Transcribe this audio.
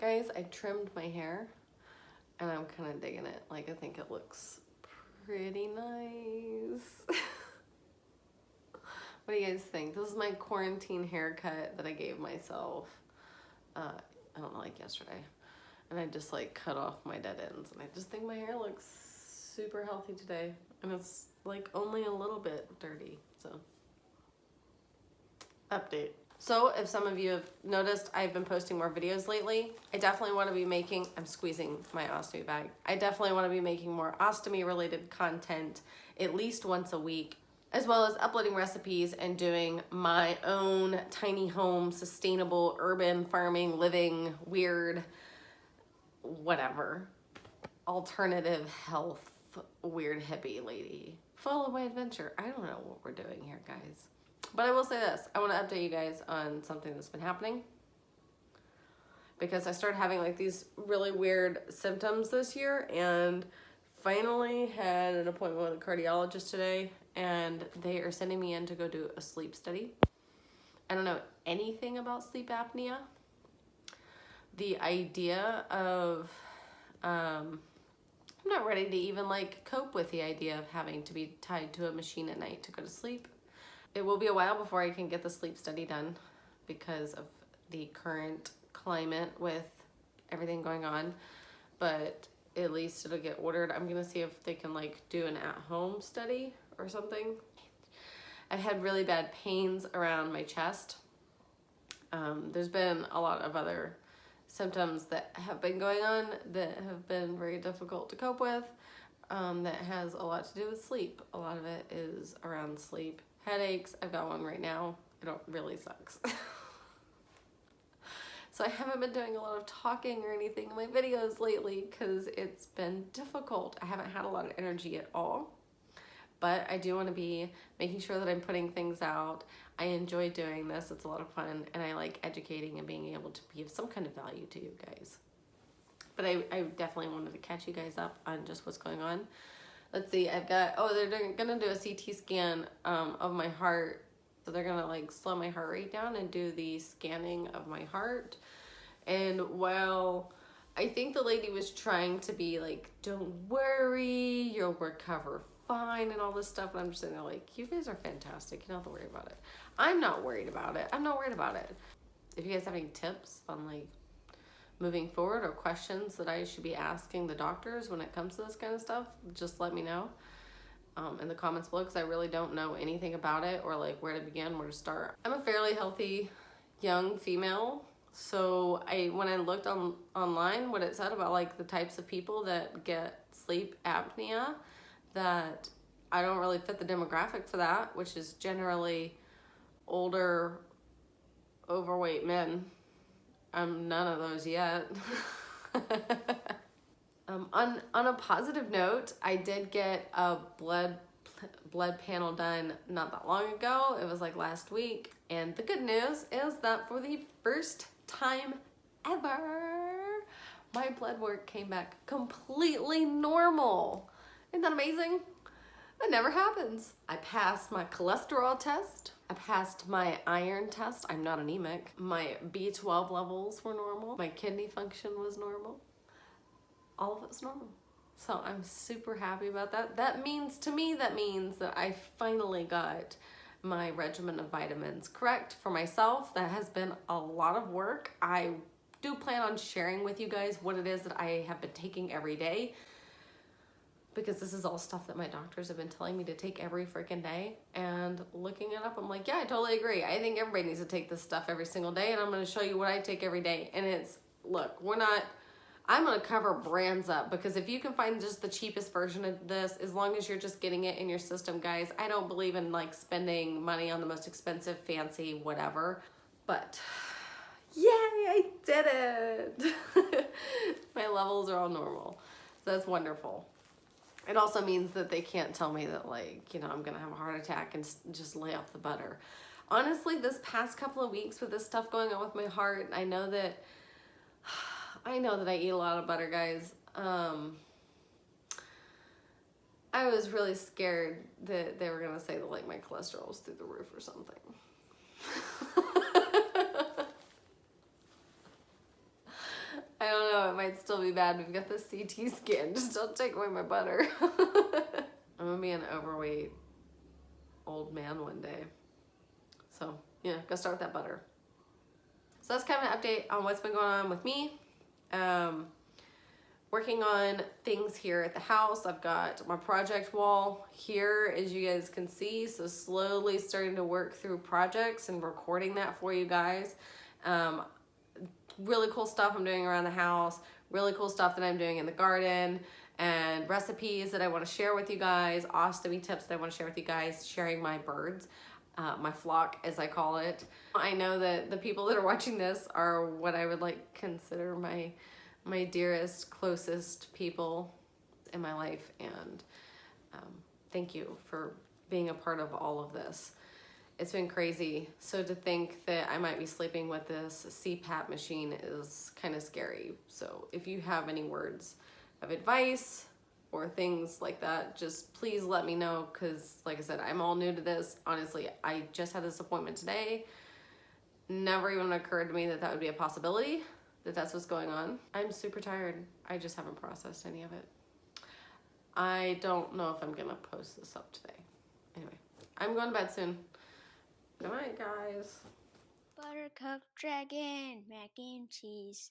Guys, I trimmed my hair and I'm kind of digging it. Like, I think it looks pretty nice. What do you guys think? This is my quarantine haircut that I gave myself, I don't know, like yesterday. And I just like cut off my dead ends. And I just think my hair looks super healthy today. And it's like only a little bit dirty, so. Update. So if some of you have noticed, I've been posting more videos lately. I definitely want to be making, I'm squeezing my ostomy bag. I definitely want to be making more ostomy related content at least once a week, as well as uploading recipes and doing my own tiny home, sustainable, urban farming, living, weird, whatever, alternative health, weird hippie lady. Follow my adventure. I don't know what we're doing here, guys. But I will say this, I want to update you guys on something that's been happening, because I started having like these really weird symptoms this year, and finally had an appointment with a cardiologist today, and they are sending me in to go do a sleep study. I don't know anything about sleep apnea. The idea of, I'm not ready to even like cope with the idea of having to be tied to a machine at night to go to sleep. It will be a while before I can get the sleep study done because of the current climate with everything going on, but at least it'll get ordered. I'm gonna see if they can like do an at-home study or something. I've had really bad pains around my chest. There's been a lot of other symptoms that have been going on that have been very difficult to cope with, that has a lot to do with sleep. A lot of it is around sleep. Headaches, I've got one right now. It really sucks. So I haven't been doing a lot of talking or anything in my videos lately because it's been difficult. I haven't had a lot of energy at all, but I do want to be making sure that I'm putting things out. I enjoy doing this. It's a lot of fun, and I like educating and being able to be of some kind of value to you guys. But I definitely wanted to catch you guys up on just what's going on. Let's see, I've got, they're gonna do a CT scan of my heart. So they're gonna like slow my heart rate down and do the scanning of my heart. And while I think the lady was trying to be like, don't worry, you'll recover fine and all this stuff, and I'm just sitting there like, you guys are fantastic, you don't have to worry about it. I'm not worried about it. I'm not worried about it. If you guys have any tips on like moving forward or questions that I should be asking the doctors when it comes to this kind of stuff, just let me know in the comments below, because I really don't know anything about it or like where to begin, where to start. I'm a fairly healthy young female, so when I looked online what it said about like the types of people that get sleep apnea, that I don't really fit the demographic for that, which is generally older, overweight men. I'm none of those yet. On a positive note, I did get a blood panel done not that long ago. It was like last week. And the good news is that for the first time ever, my blood work came back completely normal. Isn't that amazing? That never happens. I passed my cholesterol test. I passed my iron test. I'm not anemic. My B12 levels were normal. My kidney function was normal. All of it was normal. So I'm super happy about that. That means that I finally got my regimen of vitamins correct for myself. That has been a lot of work. I do plan on sharing with you guys what it is that I have been taking every day, because this is all stuff that my doctors have been telling me to take every freaking day. And looking it up, I'm like, yeah, I totally agree. I think everybody needs to take this stuff every single day, and I'm gonna show you what I take every day. And it's, look, I'm gonna cover brands up, because if you can find just the cheapest version of this, as long as you're just getting it in your system, guys, I don't believe in like spending money on the most expensive, fancy, whatever. But yay, I did it. My levels are all normal. So that's wonderful. It also means that they can't tell me that, like, you know, I'm gonna have a heart attack and just lay off the butter. Honestly, this past couple of weeks with this stuff going on with my heart, I know that I eat a lot of butter, guys. I was really scared that they were gonna say that like my cholesterol was through the roof or something. it might still be bad. We've got the CT scan. Just don't take away my butter. I'm gonna be an overweight old man one day. So yeah, go start with that butter. So that's kind of an update on what's been going on with me. Working on things here at the house. I've got my project wall here, as you guys can see. So slowly starting to work through projects and recording that for you guys. Really cool stuff I'm doing around the house. Really cool stuff that I'm doing in the garden. And recipes that I want to share with you guys. Ostomy tips that I want to share with you guys. Sharing my birds. My flock, as I call it. I know that the people that are watching this are what I would like consider my dearest, closest people in my life, and thank you for being a part of all of this. It's been crazy. So to think that I might be sleeping with this CPAP machine is kind of scary. So if you have any words of advice or things like that, just please let me know, because like I said, I'm all new to this. Honestly, I just had this appointment today. Never even occurred to me that that would be a possibility, that that's what's going on. I'm super tired. I just haven't processed any of it. I don't know if I'm gonna post this up today. Anyway, I'm going to bed soon. Good night, guys. Buttercup dragon, mac and cheese.